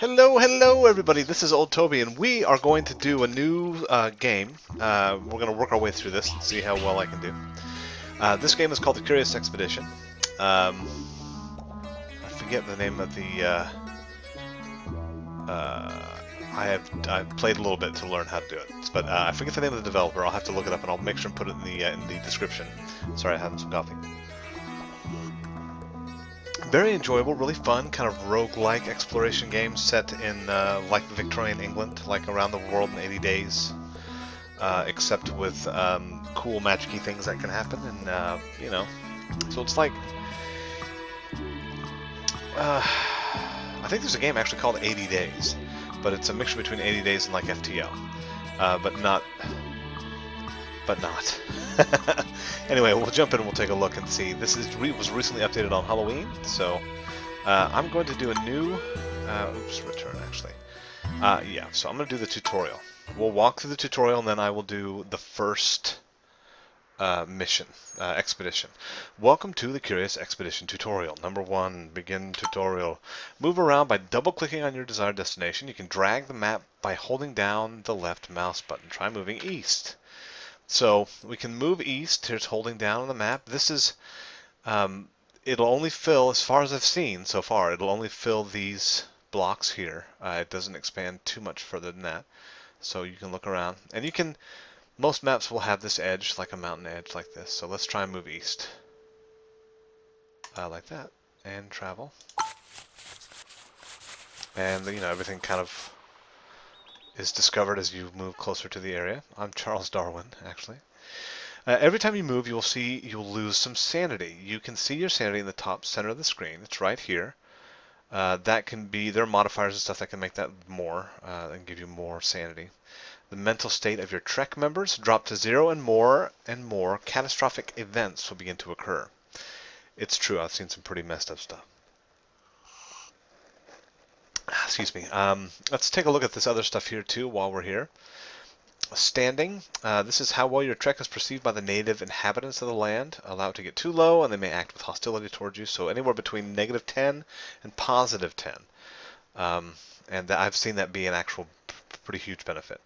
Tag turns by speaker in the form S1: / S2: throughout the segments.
S1: Hello everybody, this is Oldtoby and we are going to do a new game. We're going to work our way through this and see how well I can do. This game is called the Curious Expedition. I forget the name of the... I've played a little bit to learn how to do it, but I forget the name of the developer. I'll have to look it up and I'll make sure and put it in the description. Sorry, I had some coffee. Very enjoyable, really fun, kind of roguelike exploration game set in like Victorian England, like around the world in 80 days, except with cool magic-y things that can happen, and you know, so it's like, I think there's a game actually called 80 Days, but it's a mixture between 80 Days and like FTL, but not. Anyway, we'll jump in and we'll take a look and see. This was recently updated on Halloween, so I'm going to do a new, return actually. Yeah, so I'm going to do the tutorial. We'll walk through the tutorial and then I will do the first mission, expedition. Welcome to the Curious Expedition tutorial. Number 1, begin tutorial. Move around by double-clicking on your desired destination. You can drag the map by holding down the left mouse button. Try moving east. So we can move east. Here's holding down on the map. This is, it'll only fill, as far as I've seen so far, it'll only fill these blocks here. It doesn't expand too much further than that. So you can look around. And you can, most maps will have this edge, like a mountain edge like this. So let's try and move east. Like that. And travel. And, you know, everything kind of is discovered as you move closer to the area. I'm Charles Darwin, actually. Every time you move, you'll lose some sanity. You can see your sanity in the top center of the screen. It's right here. That can be, there are modifiers and stuff that can make that more and give you more sanity. The mental state of your Trek members drop to 0 and more catastrophic events will begin to occur. It's true, I've seen some pretty messed up stuff. Excuse me. Let's take a look at this other stuff here too while we're here. Standing. This is how well your trek is perceived by the native inhabitants of the land. Allow it to get too low and they may act with hostility towards you. So anywhere between -10 and +10. And I've seen that be an actual pretty huge benefit.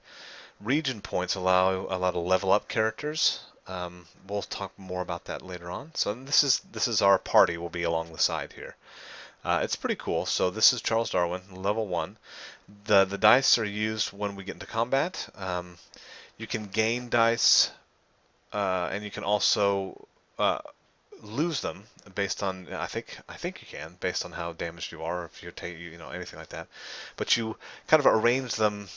S1: Region points allow to level up characters. We'll talk more about that later on. So this is our party will be along the side here. It's pretty cool. So this is Charles Darwin, level 1. The dice are used when we get into combat. You can gain dice, and you can also lose them based on I think you can based on how damaged you are, if you take anything like that. But you kind of arrange them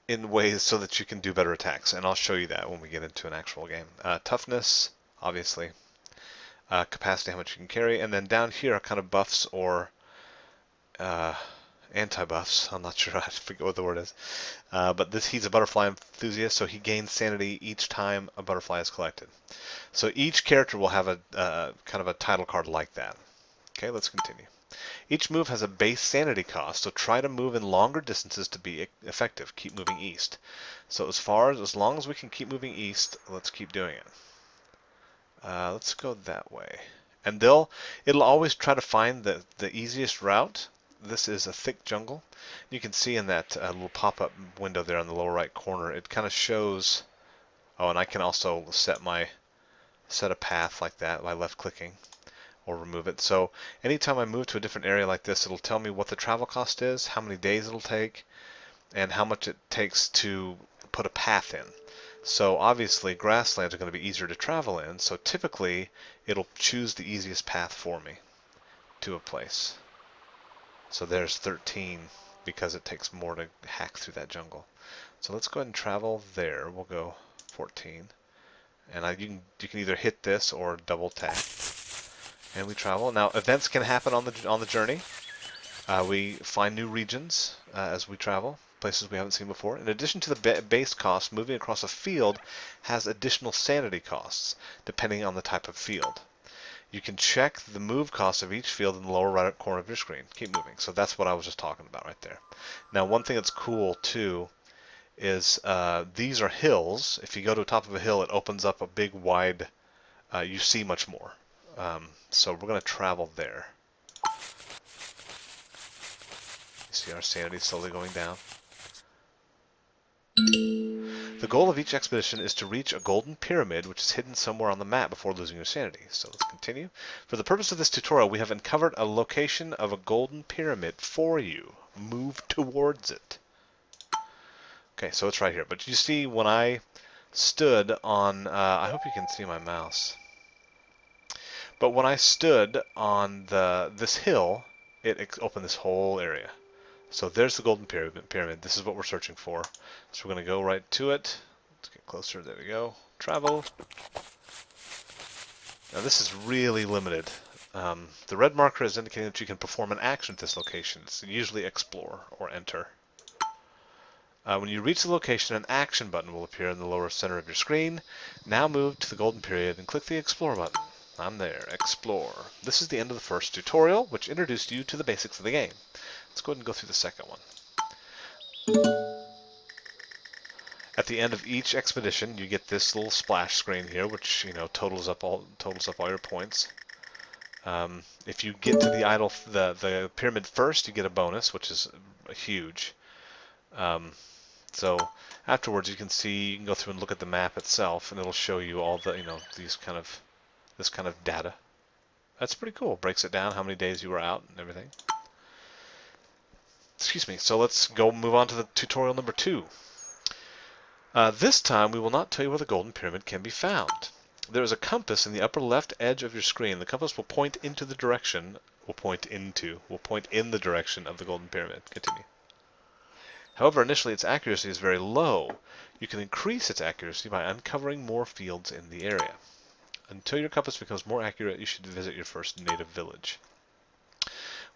S1: in ways so that you can do better attacks, and I'll show you that when we get into an actual game. Toughness, obviously. Capacity, how much you can carry, and then down here are kind of buffs or anti-buffs. I'm not sure, I forget what the word is. But he's a butterfly enthusiast, so he gains sanity each time a butterfly is collected. So each character will have a kind of a title card like that. Okay, let's continue. Each move has a base sanity cost, so try to move in longer distances to be effective. Keep moving east. So as long as we can keep moving east, let's keep doing it. Let's go that way. And it'll always try to find the easiest route. This is a thick jungle. You can see in that little pop-up window there in the lower right corner, it kind of shows. Oh, and I can also set a path like that by left-clicking or remove it. So anytime I move to a different area like this, it'll tell me what the travel cost is, how many days it'll take, and how much it takes to put a path in. So obviously grasslands are going to be easier to travel in, so typically it'll choose the easiest path for me to a place. So there's 13 because it takes more to hack through that jungle. So let's go ahead and travel there. We'll go 14. And you can either hit this or double tap. And we travel. Now events can happen on the journey. We find new regions as we travel. Places we haven't seen before. In addition to the base cost, moving across a field has additional sanity costs, depending on the type of field. You can check the move cost of each field in the lower right corner of your screen. Keep moving. So that's what I was just talking about right there. Now, one thing that's cool, too, is these are hills. If you go to the top of a hill, it opens up a big, wide, you see much more. So we're going to travel there. See our sanity slowly going down. The goal of each expedition is to reach a golden pyramid which is hidden somewhere on the map before losing your sanity. So let's continue. For the purpose of this tutorial, we have uncovered a location of a golden pyramid for you. Move towards it. Okay, so it's right here. But you see when I stood on... I hope you can see my mouse. But when I stood on this hill, it opened this whole area. So there's the golden pyramid. This is what we're searching for. So we're going to go right to it. Let's get closer. There we go. Travel. Now this is really limited. The red marker is indicating that you can perform an action at this location. It's usually explore or enter. When you reach the location, an action button will appear in the lower center of your screen. Now move to the golden period and click the explore button. I'm there. Explore. This is the end of the first tutorial, which introduced you to the basics of the game. Let's go ahead and go through the second one. At the end of each expedition, you get this little splash screen here, which totals up all your points. If you get to the pyramid first, you get a bonus, which is huge. So afterwards, you can go through and look at the map itself, and it'll show you all the this kind of data. That's pretty cool. Breaks it down how many days you were out and everything. Excuse me. So let's move on to the tutorial number 2. This time we will not tell you where the golden pyramid can be found. There is a compass in the upper left edge of your screen. The compass will point in the direction of the golden pyramid. Continue. However, initially its accuracy is very low. You can increase its accuracy by uncovering more fields in the area. Until your compass becomes more accurate, you should visit your first native village.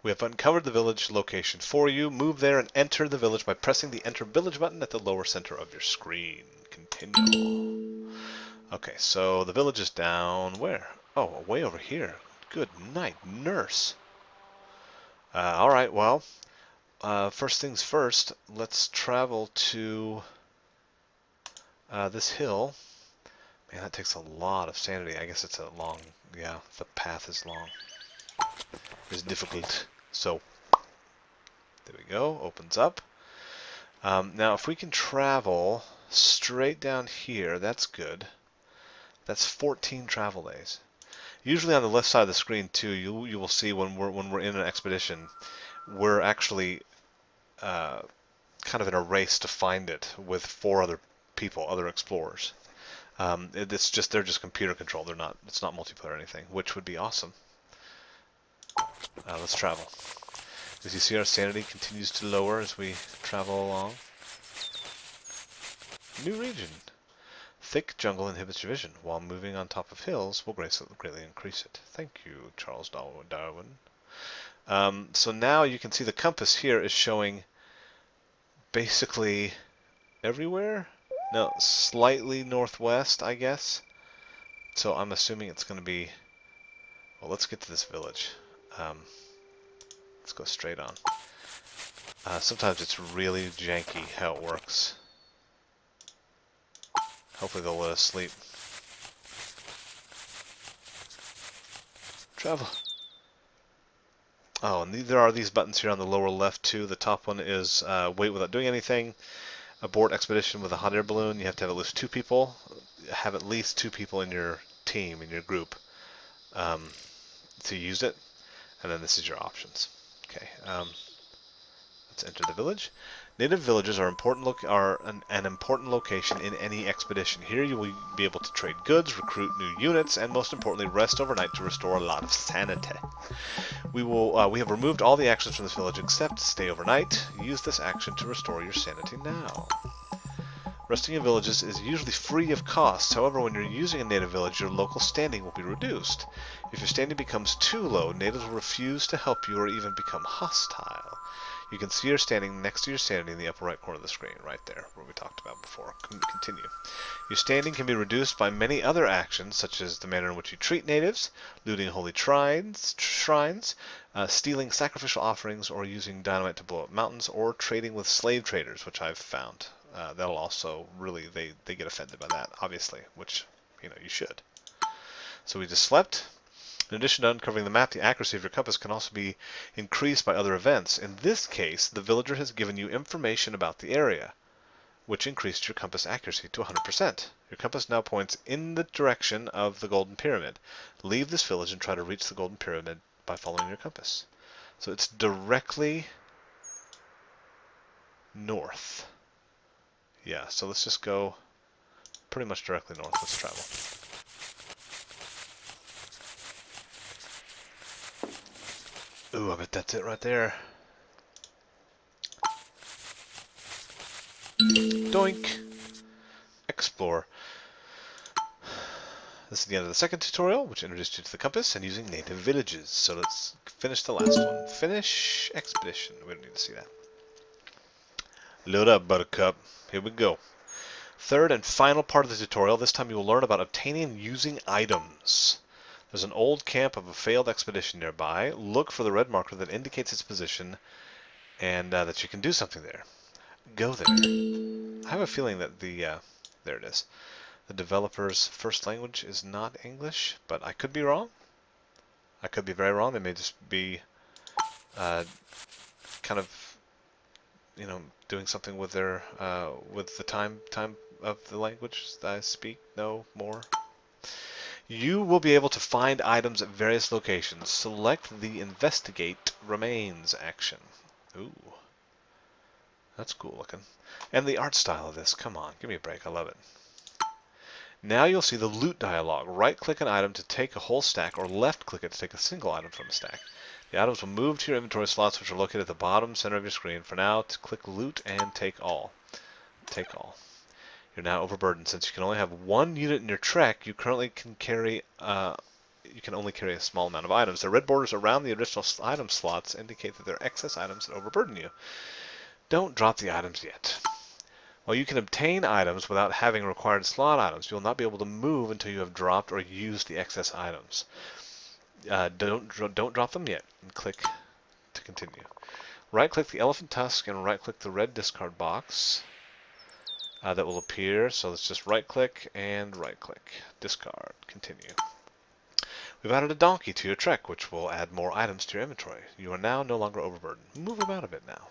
S1: We have uncovered the village location for you. Move there and enter the village by pressing the Enter Village button at the lower center of your screen. Continue. Okay, so the village is down where? Oh, way over here. Good night, nurse. Alright, well, first things first, let's travel to this hill. Man, that takes a lot of sanity. I guess it's a long, yeah, the path is long. It's difficult. So, there we go, opens up. Now, if we can travel straight down here, that's good. That's 14 travel days. Usually on the left side of the screen, too, you will see when we're in an expedition, we're actually kind of in a race to find it with 4 other people, other explorers. They're just computer controlled. It's not multiplayer or anything, which would be awesome. Let's travel. As you see, our sanity continues to lower as we travel along. New region. Thick jungle inhibits your vision, while moving on top of hills will greatly increase it. Thank you, Charles Darwin. So now you can see the compass here is showing basically everywhere. No, slightly northwest, I guess. So I'm assuming it's going to be... Well, let's get to this village. Let's go straight on. Sometimes it's really janky how it works. Hopefully they'll let us sleep. Travel. Oh, and there are these buttons here on the lower left too. The top one is wait without doing anything. Abort expedition with a hot air balloon. You have to have at least 2 people. Have at least 2 people in your team, in your group, to use it. And then this is your options. Okay, let's enter the village. Native villages are an important location in any expedition. Here you will be able to trade goods, recruit new units, and most importantly, rest overnight to restore a lot of sanity. We have removed all the actions from this village except stay overnight. Use this action to restore your sanity now. Resting in villages is usually free of cost. However, when you're using a native village, your local standing will be reduced. If your standing becomes too low, natives will refuse to help you or even become hostile. You can see your standing next to your sanity in the upper right corner of the screen, right there, where we talked about before. Continue. Your standing can be reduced by many other actions, such as the manner in which you treat natives, looting holy shrines, stealing sacrificial offerings, or using dynamite to blow up mountains, or trading with slave traders, which I've found. That'll also really, they get offended by that, obviously, which, you should. So we just slept. In addition to uncovering the map, the accuracy of your compass can also be increased by other events. In this case, the villager has given you information about the area, which increased your compass accuracy to 100%. Your compass now points in the direction of the Golden Pyramid. Leave this village and try to reach the Golden Pyramid by following your compass. So it's directly north. Yeah, so let's just go pretty much directly north. Let's travel. Ooh, I bet that's it right there. Doink! Explore. This is the end of the second tutorial, which introduced you to the compass and using native villages. So let's finish the last one. Finish expedition. We don't need to see that. Load up, Buttercup. Here we go. Third and final part of the tutorial. This time you will learn about obtaining and using items. There's an old camp of a failed expedition nearby. Look for the red marker that indicates its position and that you can do something there. Go there. I have a feeling that there it is. The developer's first language is not English, but I could be wrong. I could be very wrong. They may just be kind of, doing something with their with the time of the language that I speak. No more. You will be able to find items at various locations. Select the Investigate Remains action. Ooh, that's cool looking. And the art style of this. Come on, give me a break. I love it. Now you'll see the loot dialog. Right-click an item to take a whole stack, or left-click it to take a single item from a stack. The items will move to your inventory slots, which are located at the bottom center of your screen. For now, to click loot and take all. Take all. You're now overburdened. Since you can only have one unit in your trek, you currently can carry you can only carry a small amount of items. The red borders around the original item slots indicate that there are excess items that overburden you. Don't drop the items yet. While you can obtain items without having required slot items, you will not be able to move until you have dropped or used the excess items. Don't drop them yet, and click to continue. Right-click the elephant tusk and right-click the red discard box that will appear. So let's just right-click and right-click. Discard. Continue. We've added a donkey to your trek, which will add more items to your inventory. You are now no longer overburdened. Move about a bit now.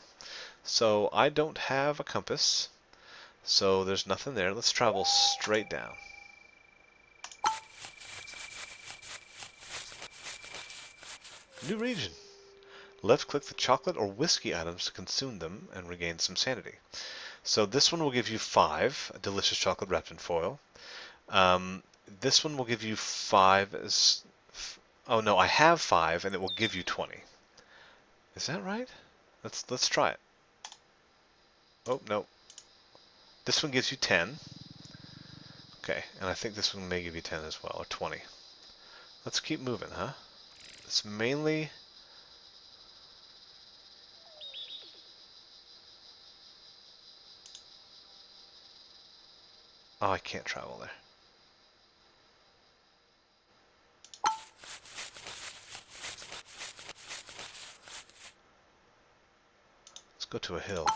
S1: So I don't have a compass. So there's nothing there. Let's travel straight down. New region. Left-click the chocolate or whiskey items to consume them and regain some sanity. So this one will give you 5, a delicious chocolate wrapped in foil. This one will give you 5 as... Oh no, I have 5 and it will give you 20. Is that right? Let's try it. Oh, no. This one gives you 10. Okay, and I think this one may give you 10 as well, or 20. Let's keep moving, huh? It's mainly... Oh, I can't travel there. Let's go to a hill.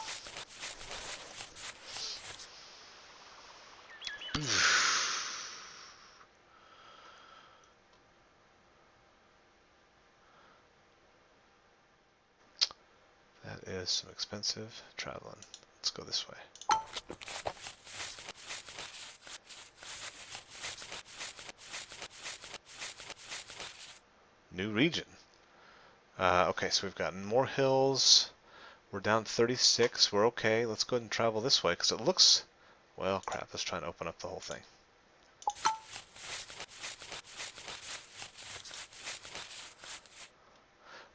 S1: That is some expensive traveling. Let's go this way. New region. Okay, so we've got more hills. We're down 36. We're okay. Let's go ahead and travel this way because it looks... Well, crap. Let's try and open up the whole thing.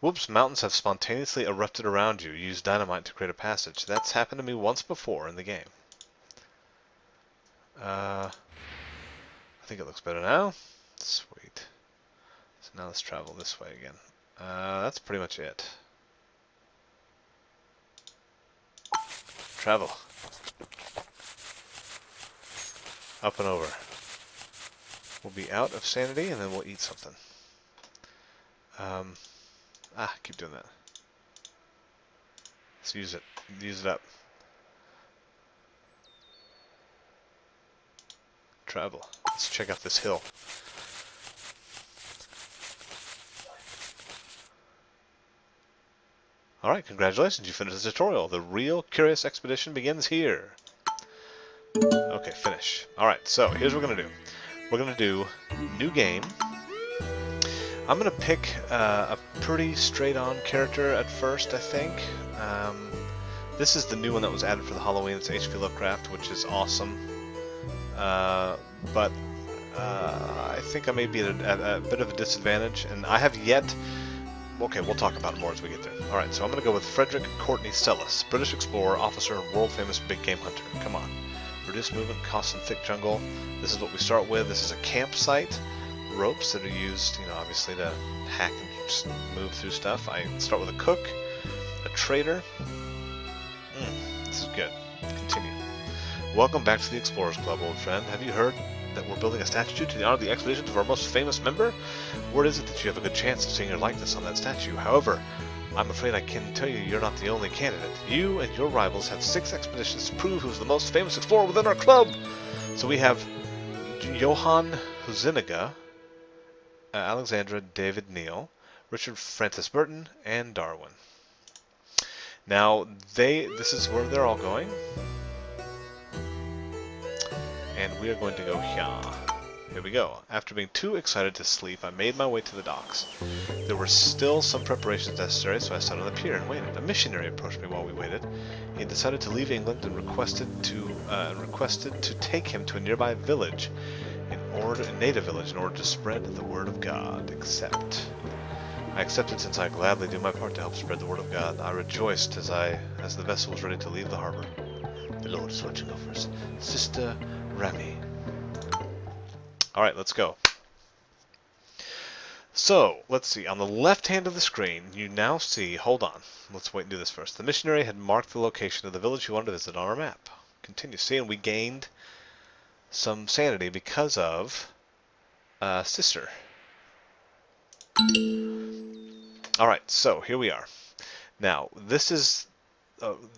S1: Whoops, mountains have spontaneously erupted around you. Use dynamite to create a passage. That's happened to me once before in the game. I think it looks better now. Sweet. So now let's travel this way again. That's pretty much it. Travel. Up and over. We'll be out of sanity and then we'll eat something. Keep doing that. Let's use it. Use it up. Travel. Let's check out this hill. Alright, congratulations, you finished the tutorial. The real Curious Expedition begins here. Okay, finish. Alright, so here's what we're going to do. We're going to do new game. I'm going to pick a pretty straight-on character at first, I think. This is the new one that was added for the Halloween. It's H.P. Lovecraft, which is awesome. But I think I may be at a bit of a disadvantage, and I have yet... Okay, we'll talk about it more as we get there. Alright, so I'm going to go with Frederick Courtney Sellis, British explorer, officer, and world-famous big game hunter. Come on. Reduce movement, costs in thick jungle. This is what we start with. This is a campsite. Ropes that are used, obviously to hack and just move through stuff. I start with a cook, a trader. This is good. Continue. Welcome back to the Explorers Club, old friend. Have you heard that we're building a statue to honor the expeditions of our most famous member? Word is it that you have a good chance of seeing your likeness on that statue. However, I'm afraid I can tell you you're not the only candidate. You and your rivals have 6 expeditions to prove who's the most famous explorer within our club. So we have Johann Huizinga, Alexandra David Neal, Richard Francis Burton, and Darwin. Now, this is where they're all going. And we are going to go here. Here we go. After being too excited to sleep, I made my way to the docks. There were still some preparations necessary, so I sat on the pier and waited. A missionary approached me while we waited. He had decided to leave England and requested to take him to a nearby village, a native village, in order to spread the word of God. I accepted, since I gladly do my part to help spread the word of God. I rejoiced as the vessel was ready to leave the harbor. The Lord is watching over us. Sister Remy. Alright, let's go. So, let's see. On the left hand of the screen, you now see... Hold on. Let's wait and do this first. The missionary had marked the location of the village you wanted to visit on our map. Continue. See, and we gained some sanity because of Sister. Alright, so here we are. Now, this is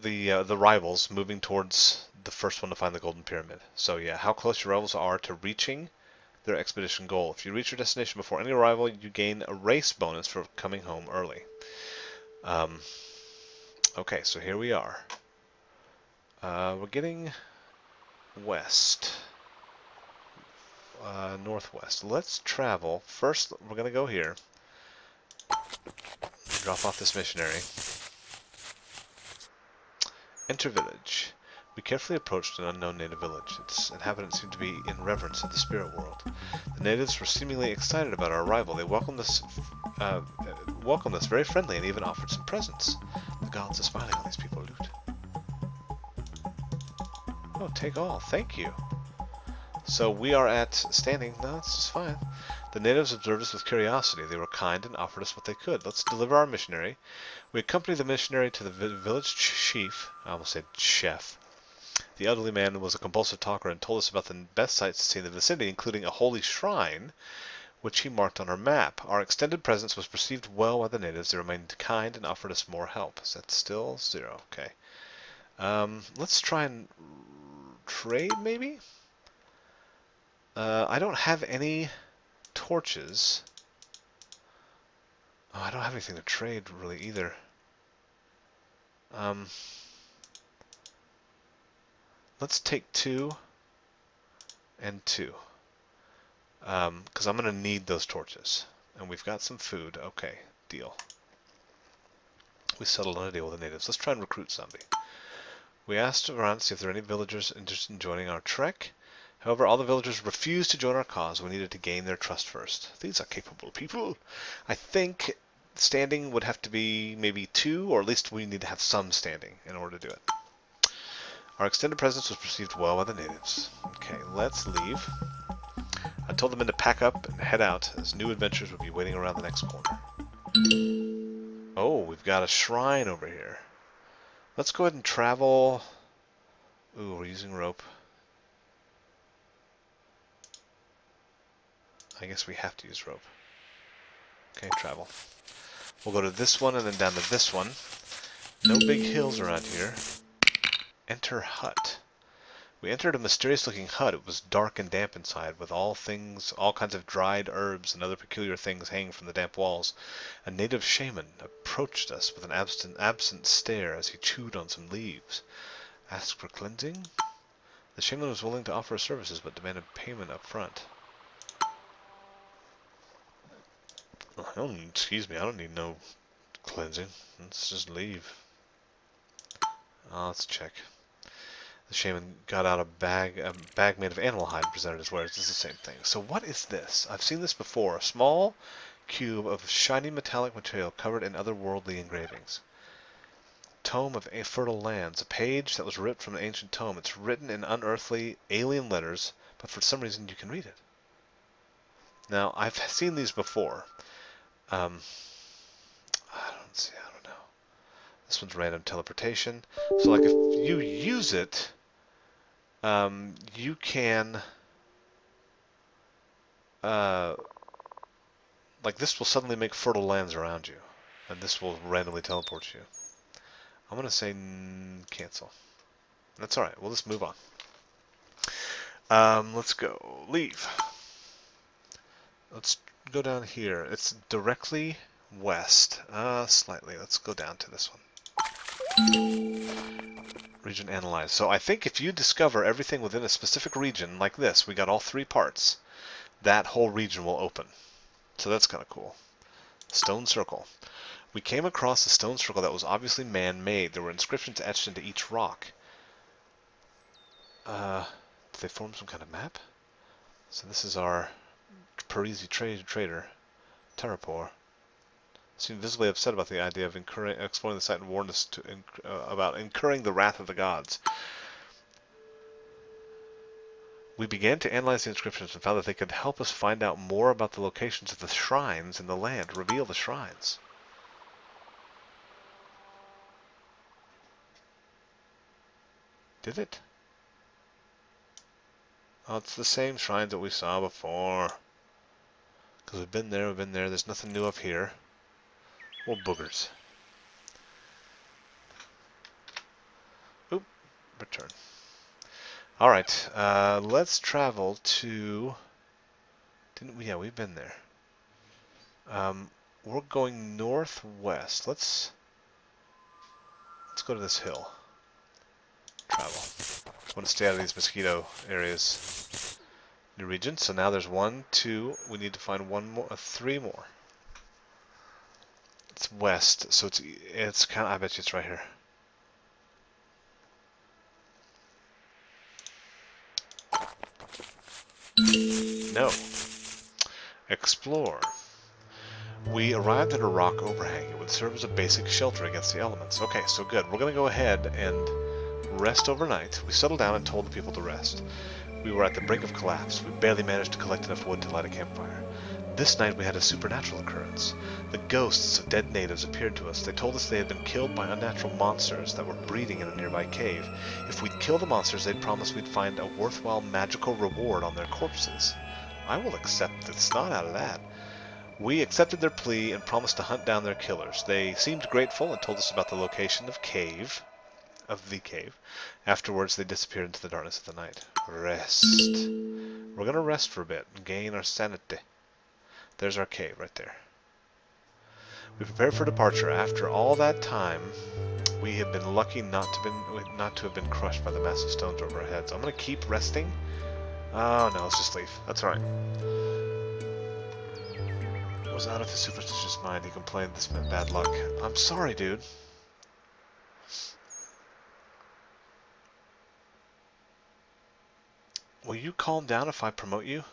S1: the rivals moving towards the first one to find the Golden Pyramid. So yeah, how close your rivals are to reaching their expedition goal. If you reach your destination before any arrival, you gain a race bonus for coming home early. Okay, so here we are. We're getting west. Northwest. Let's travel. First, we're going to go here. Drop off this missionary. Enter village. We carefully approached an unknown native village. Its inhabitants seemed to be in reverence of the spirit world. The natives were seemingly excited about our arrival. They welcomed us very friendly and even offered some presents. The gods are smiling on these people, Loot. Oh, take all. Thank you. So we are at standing. No, this is fine. The natives observed us with curiosity. They were kind and offered us what they could. Let's deliver our missionary. We accompanied the missionary to the village chief. I almost said chef. The elderly man was a compulsive talker and told us about the best sights to see in the vicinity, including a holy shrine, which he marked on our map. Our extended presence was perceived well by the natives. They remained kind and offered us more help. Is that still 0? Okay. Let's try and trade, maybe? I don't have any torches. Oh, I don't have anything to trade, really, either. Let's take 2 and 2. Because I'm going to need those torches. And we've got some food. Okay, deal. We settled on a deal with the natives. Let's try and recruit somebody. We asked around to see if there are any villagers interested in joining our trek. However, all the villagers refused to join our cause. We needed to gain their trust first. These are capable people. I think standing would have to be maybe 2, or at least we need to have some standing in order to do it. Our extended presence was perceived well by the natives. Okay, let's leave. I told the men to pack up and head out, as new adventures would be waiting around the next corner. Oh, we've got a shrine over here. Let's go ahead and travel. Ooh, we're using rope. I guess we have to use rope. Okay, travel. We'll go to this one and then down to this one. No big hills around here. Enter hut. We entered a mysterious-looking hut. It was dark and damp inside, with all kinds of dried herbs and other peculiar things hanging from the damp walls. A native shaman approached us with an absent stare as he chewed on some leaves. Asked for cleansing? The shaman was willing to offer his services, but demanded payment up front. Excuse me, I don't need no cleansing. Let's just leave. Let's check. The shaman got out a bag made of animal hide and presented his wares. This is the same thing. So what is this? I've seen this before. A small cube of shiny metallic material covered in otherworldly engravings. Tome of Fertile Lands. A page that was ripped from an ancient tome. It's written in unearthly, alien letters, but for some reason you can read it. Now, I've seen these before. I don't know. This one's random teleportation. So, like, if you use it, you can, like, this will suddenly make fertile lands around you, and this will randomly teleport you. I'm gonna say cancel. That's all right. We'll just move on. Let's go. Leave. Let's go down here. It's directly west. Slightly. Let's go down to this one. Region analyzed. So I think if you discover everything within a specific region, like this, we got all 3 parts, that whole region will open. So that's kind of cool. Stone circle. We came across a stone circle that was obviously man-made. There were inscriptions etched into each rock. Did they form some kind of map? So this is our Parisi trader, Terrapor. Seemed visibly upset about the idea of exploring the site and warned us about incurring the wrath of the gods. We began to analyze the inscriptions and found that they could help us find out more about the locations of the shrines in the land. Reveal the shrines. Did it? Oh, it's the same shrines that we saw before. Because we've been there. There's nothing new up here. Well, boogers. Oop, return. Alright, let's travel to... Yeah, we've been there. We're going northwest. Let's go to this hill. Travel. I want to stay out of these mosquito areas. New region. So now there's 1, 2. We need to find 3 more. It's west, so it's kind of. I bet you it's right here. No. Explore. We arrived at a rock overhang. It would serve as a basic shelter against the elements. Okay, so good. We're going to go ahead and rest overnight. We settled down and told the people to rest. We were at the brink of collapse. We barely managed to collect enough wood to light a campfire. This night we had a supernatural occurrence. The ghosts of dead natives appeared to us. They told us they had been killed by unnatural monsters that were breeding in a nearby cave. If we'd kill the monsters, they'd promise we'd find a worthwhile magical reward on their corpses. I will accept the snot out of that. We accepted their plea and promised to hunt down their killers. They seemed grateful and told us about the location of the cave. Afterwards, they disappeared into the darkness of the night. Rest. We're going to rest for a bit and gain our sanity. There's our cave right there. We prepared for departure. After all that time, we have been lucky not to have been crushed by the massive stones over our heads. I'm going to keep resting. Oh no, let's just leave. That's alright. Was out of his superstitious mind. He complained this meant bad luck. I'm sorry, dude. Will you calm down if I promote you?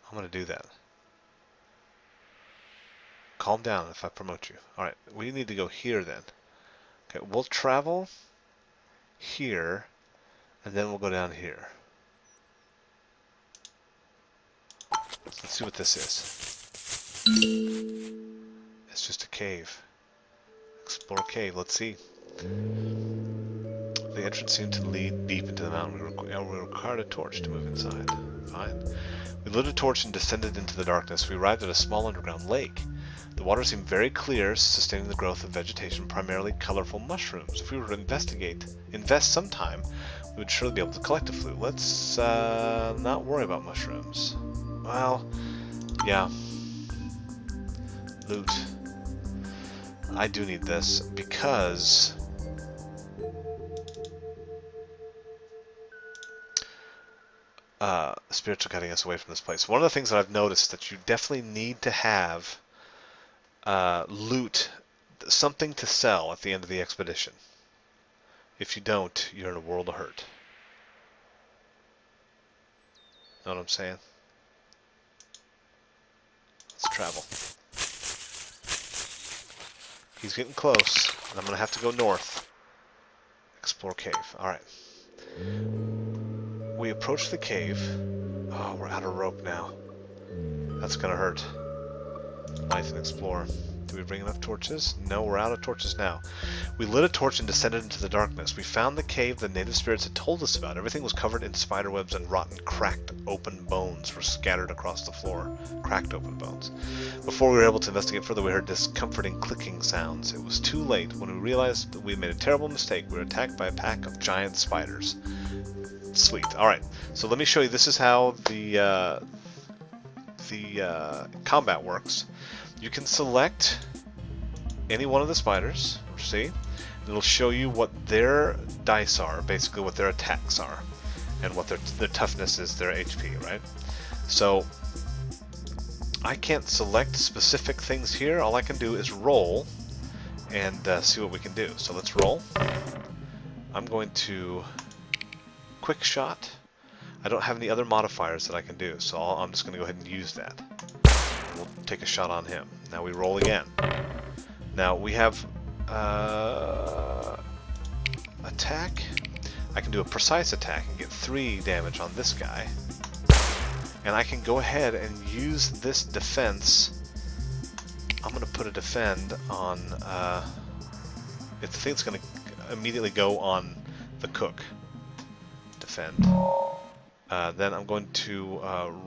S1: I'm going to do that. Calm down if I promote you. Alright, we need to go here then. Okay, we'll travel here, and then we'll go down here. Let's see what this is. It's just a cave. Explore cave, let's see. The entrance seemed to lead deep into the mountain. We required a torch to move inside. Fine. We lit a torch and descended into the darkness. We arrived at a small underground lake. The water seemed very clear, sustaining the growth of vegetation, primarily colorful mushrooms. If we were to invest some time, we would surely be able to collect a flute. Let's not worry about mushrooms. Well, yeah. Loot. I do need this because spirits are cutting us away from this place. One of the things that I've noticed that you definitely need to have loot, something to sell at the end of the expedition. If you don't, you're in a world of hurt. Know what I'm saying? Let's travel. He's getting close, and I'm going to have to go north. Explore cave. Alright. We approach the cave. Oh, we're out of rope now. That's going to hurt. Light and explore. Do we bring enough torches? No, we're out of torches now. We lit a torch and descended into the darkness. We found the cave the native spirits had told us about. Everything was covered in spider webs, and rotten, cracked, open bones were scattered across the floor. Cracked open bones. Before we were able to investigate further, we heard discomforting clicking sounds. It was too late. When we realized that we had made a terrible mistake, we were attacked by a pack of giant spiders. Sweet. Alright, so let me show you. This is how the combat works. You can select any one of the spiders, see? It'll show you what their dice are, basically what their attacks are, and what their toughness is, their HP, right? So I can't select specific things here. All I can do is roll and see what we can do. So let's roll. I'm going to quick shot. I don't have any other modifiers that I can do, so I'm just going to go ahead and use that. We'll take a shot on him. Now we roll again. Now we have attack. I can do a precise attack and get 3 damage on this guy. And I can go ahead and use this defense. I'm going to put a defend on... I think it's going to immediately go on the cook. Defend. Then I'm going to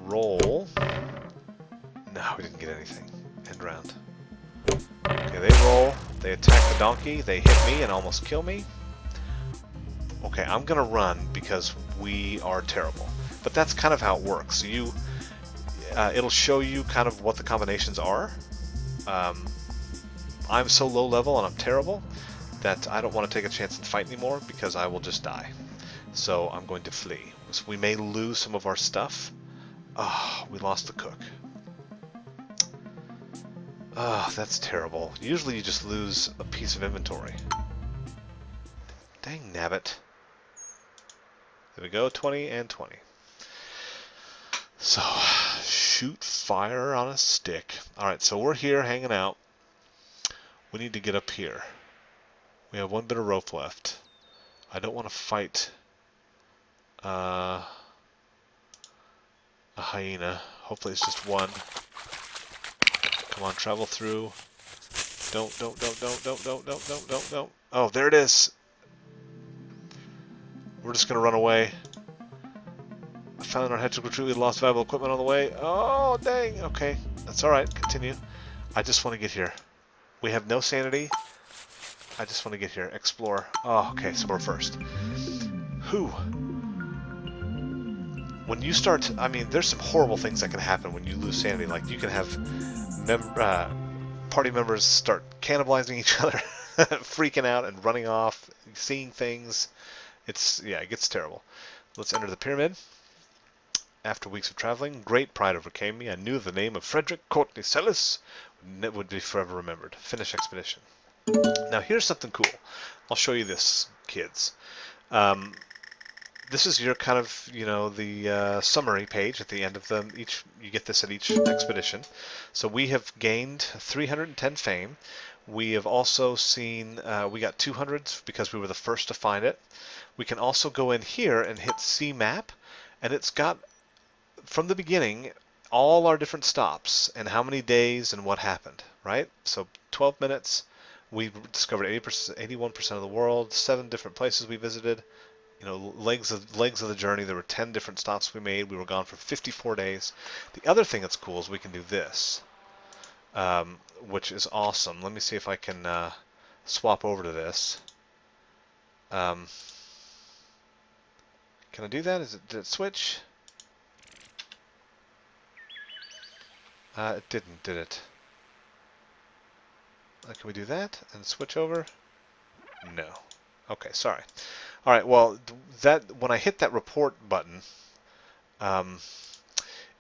S1: roll. No, we didn't get anything. End round. Okay, they roll. They attack the donkey. They hit me and almost kill me. Okay, I'm gonna run because we are terrible. But that's kind of how it works. So it'll show you kind of what the combinations are. I'm so low level and I'm terrible that I don't want to take a chance and fight anymore because I will just die. So I'm going to flee. So we may lose some of our stuff. Oh, we lost the cook. Oh, that's terrible. Usually you just lose a piece of inventory. Dang nabbit. There we go, 20 and 20. So, shoot fire on a stick. Alright, so we're here hanging out. We need to get up here. We have 1 bit of rope left. I don't want to fight a hyena. Hopefully it's just one. Come on, travel through. Don't. Oh, there it is. We're just gonna run away. I found our hedgehog retreat. We lost valuable equipment on the way. Oh, dang. Okay, that's all right. Continue. I just want to get here. We have no sanity. I just want to get here. Explore. Oh, okay. So we're first. Who? When you start, I mean, there's some horrible things that can happen when you lose sanity. Like you can have party members start cannibalizing each other, freaking out and running off, seeing things. Yeah, it gets terrible. Let's enter the pyramid. After weeks of traveling, great pride overcame me. I knew the name of Frederick Courtney Sellis would be forever remembered. Finish expedition. Now here's something cool. I'll show you this, kids. This is your kind of, the summary page at the end of them. You get this at each expedition. So we have gained 310 fame. We have also seen, we got 200 because we were the first to find it. We can also go in here and hit C map, and it's got, from the beginning, all our different stops and how many days and what happened, right? So 12 minutes, we discovered 81% of the world, 7 different places we visited. Legs of the journey. There were 10 different stops we made. We were gone for 54 days. The other thing that's cool is we can do this. which is awesome. Let me see if I can swap over to this. Can I do that? Did it switch? It didn't, did it? Can we do that and switch over? No. Okay, sorry. All right, well, that when I hit that report button,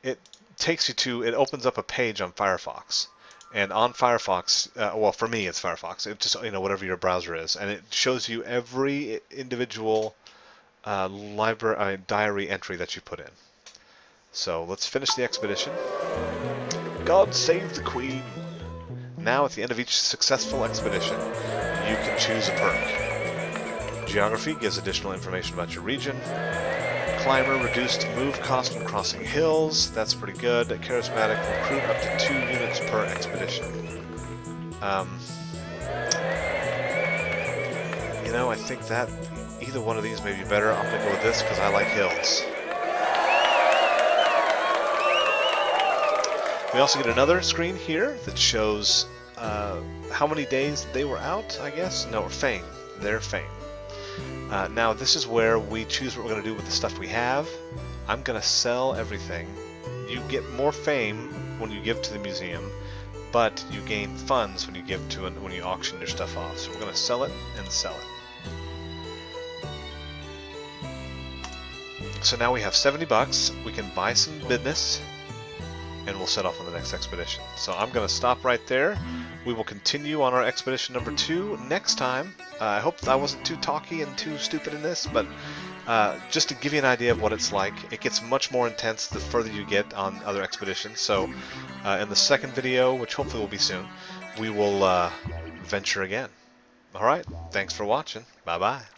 S1: it takes you to, it opens up a page on Firefox. And on Firefox, well, for me, it's Firefox. It just, whatever your browser is. And it shows you every individual diary entry that you put in. So let's finish the expedition. God save the Queen. Now, at the end of each successful expedition, you can choose a perk. Geography gives additional information about your region. Climber, reduced move cost when crossing hills. That's pretty good. Charismatic, recruit up to 2 units per expedition. I think that either one of these may be better. I'm going to go with this because I like hills. We also get another screen here that shows how many days they were out, I guess? No, fame. Their fame. Now, this is where we choose what we're going to do with the stuff we have. I'm going to sell everything. You get more fame when you give to the museum, but you gain funds when you give to when you auction your stuff off. So we're going to sell it and sell it. So now we have 70 bucks. We can buy some business, and we'll set off on the next expedition. So I'm going to stop right there. We will continue on our expedition number 2 next time. I hope I wasn't too talky and too stupid in this, but just to give you an idea of what it's like, it gets much more intense the further you get on other expeditions. So in the second video, which hopefully will be soon, we will venture again. Alright, thanks for watching. Bye-bye.